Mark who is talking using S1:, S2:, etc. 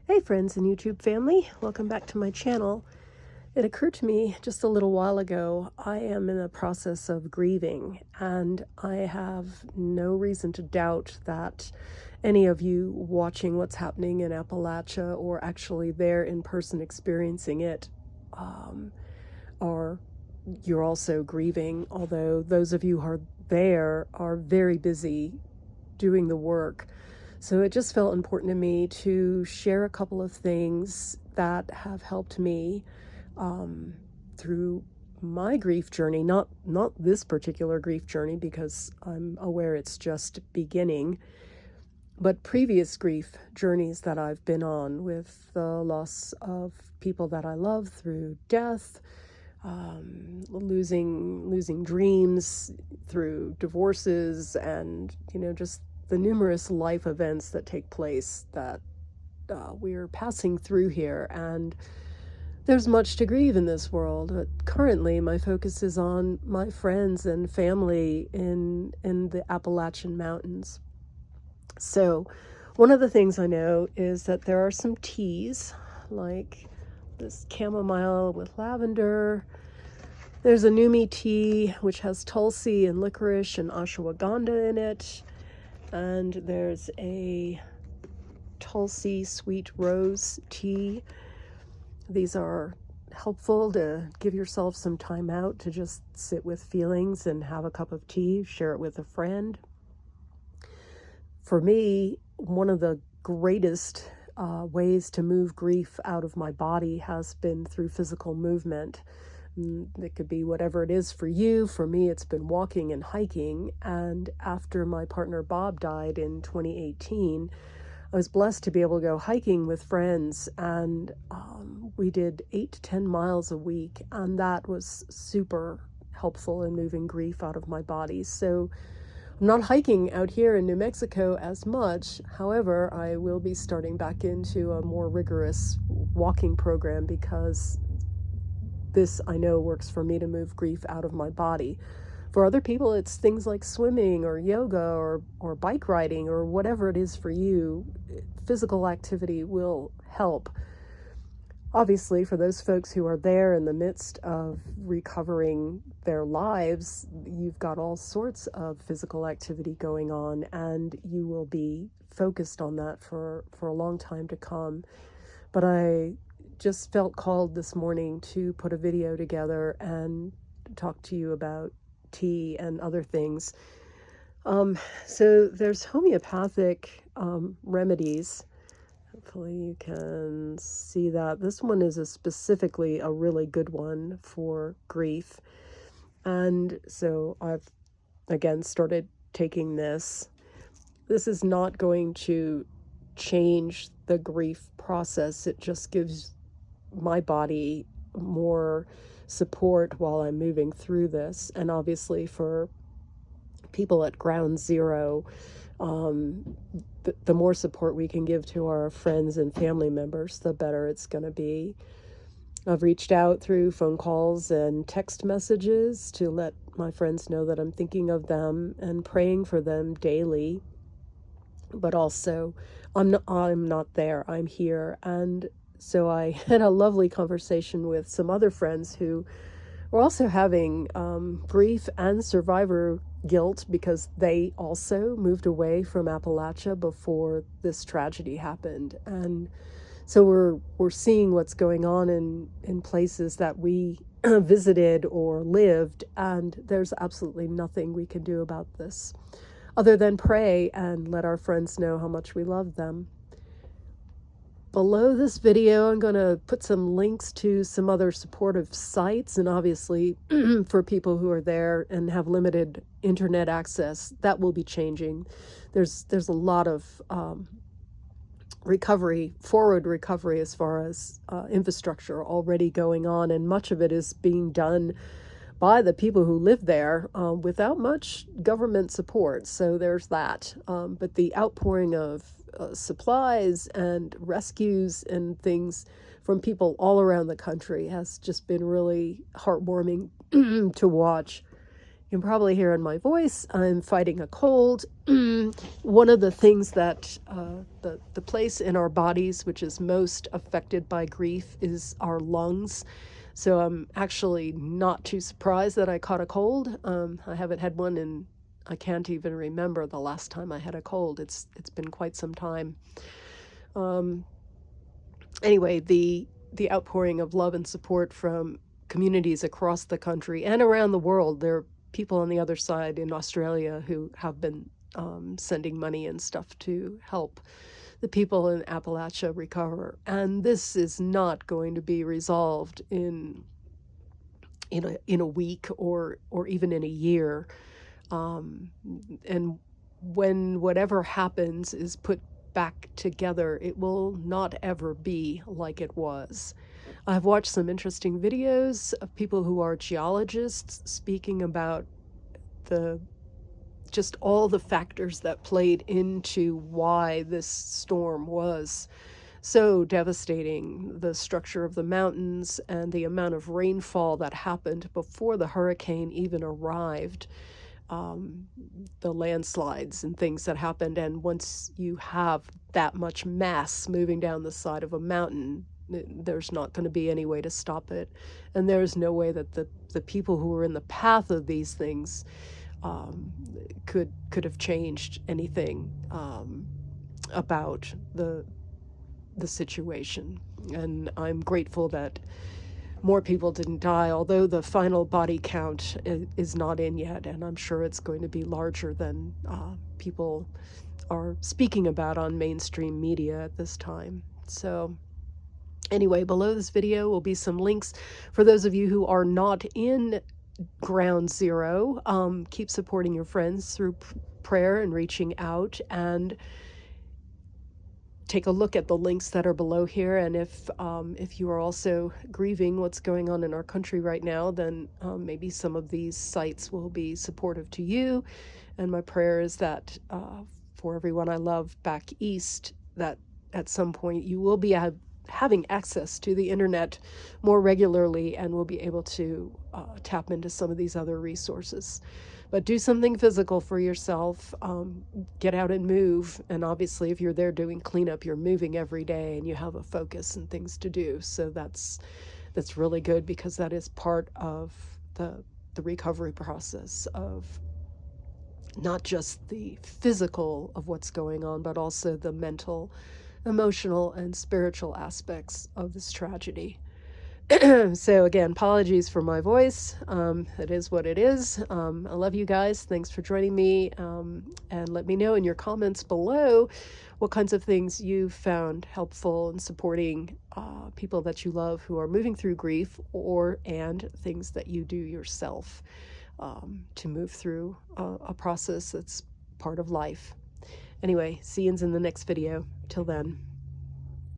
S1: Hey friends and YouTube family, welcome back to my channel. It occurred to me just a little while ago, I am in the process of grieving, and I have no reason to doubt that any of you watching what's happening in Appalachia or actually there in person experiencing it are you're also grieving, although those of you who are there are very busy doing the work. So it just felt important to me to share a couple of things that have helped me through my grief journey, not this particular grief journey because I'm aware it's just beginning, but previous grief journeys that I've been on with the loss of people that I love through death, losing dreams through divorces, and just the numerous life events that take place that we're passing through here. And there's much to grieve in this world, but currently my focus is on my friends and family in the Appalachian Mountains. So one of the things I know is that there are some teas, like this chamomile with lavender. There's a Numi tea, which has tulsi and licorice and ashwagandha in it. And there's a tulsi sweet rose tea. These are helpful to give yourself some time out to just sit with feelings and have a cup of tea, share it with a friend. For me, one of the greatest ways to move grief out of my body has been through physical movement. It could be whatever it is for you. For me, it's been walking and hiking. And after my partner Bob died in 2018, I was blessed to be able to go hiking with friends. And we did 8 to 10 miles a week. And that was super helpful in moving grief out of my body. So I'm not hiking out here in New Mexico as much. However, I will be starting back into a more rigorous walking program because this, I know, works for me to move grief out of my body. For other people, it's things like swimming or yoga or bike riding or whatever it is for you. Physical activity will help. Obviously, for those folks who are there in the midst of recovering their lives, you've got all sorts of physical activity going on, and you will be focused on that for a long time to come. But I just felt called this morning to put a video together and talk to you about tea and other things. So there's homeopathic remedies. Hopefully you can see that. This one is specifically a really good one for grief. And so I've, again, started taking this. This is not going to change the grief process. It just gives my body more support while I'm moving through this. And obviously for people at ground zero, the more support we can give to our friends and family members, the better it's going to be. I've reached out through phone calls and text messages to let my friends know that I'm thinking of them and praying for them daily. But also, I'm not there, I'm here. And so I had a lovely conversation with some other friends who were also having grief and survivor guilt because they also moved away from Appalachia before this tragedy happened. And so we're seeing what's going on in places that we visited or lived, and there's absolutely nothing we can do about this other than pray and let our friends know how much we love them. Below this video, I'm going to put some links to some other supportive sites, and obviously for people who are there and have limited internet access, that will be changing. There's a lot of forward recovery as far as infrastructure already going on, and much of it is being done by the people who live there without much government support. So there's that. But the outpouring of supplies and rescues and things from people all around the country has just been really heartwarming to watch. You can probably hear in my voice, I'm fighting a cold. One of the things that the place in our bodies which is most affected by grief is our lungs. So I'm actually not too surprised that I caught a cold. I haven't had one in, I can't even remember the last time I had a cold. It's been quite some time. Anyway, the outpouring of love and support from communities across the country and around the world. There are people on the other side in Australia who have been sending money and stuff to help the people in Appalachia recover. And this is not going to be resolved in a week or even in a year. And when whatever happens is put back together, it will not ever be like it was. I've watched some interesting videos of people who are geologists speaking about just all the factors that played into why this storm was so devastating. The structure of the mountains and the amount of rainfall that happened before the hurricane even arrived, the landslides and things that happened. And once you have that much mass moving down the side of a mountain, there's not going to be any way to stop it. And there's no way that the people who were in the path of these things could have changed anything about the situation. And I'm grateful that more people didn't die, although the final body count is not in yet, and I'm sure it's going to be larger than people are speaking about on mainstream media at this time. So anyway, below this video will be some links for those of you who are not in ground zero. Keep supporting your friends through prayer and reaching out, and take a look at the links that are below here. And if you are also grieving what's going on in our country right now, then maybe some of these sites will be supportive to you. And my prayer is that for everyone I love back east, that at some point you will be having access to the internet more regularly and will be able to tap into some of these other resources. But do something physical for yourself. Get out and move. And obviously, if you're there doing cleanup, you're moving every day and you have a focus and things to do. So that's really good, because that is part of the recovery process of not just the physical of what's going on, but also the mental, emotional, and spiritual aspects of this tragedy. So again, apologies for my voice. It is what it is. I love you guys. Thanks for joining me. And let me know in your comments below what kinds of things you found helpful in supporting people that you love who are moving through grief, and things that you do yourself to move through a process that's part of life. Anyway, see you in the next video. Till then.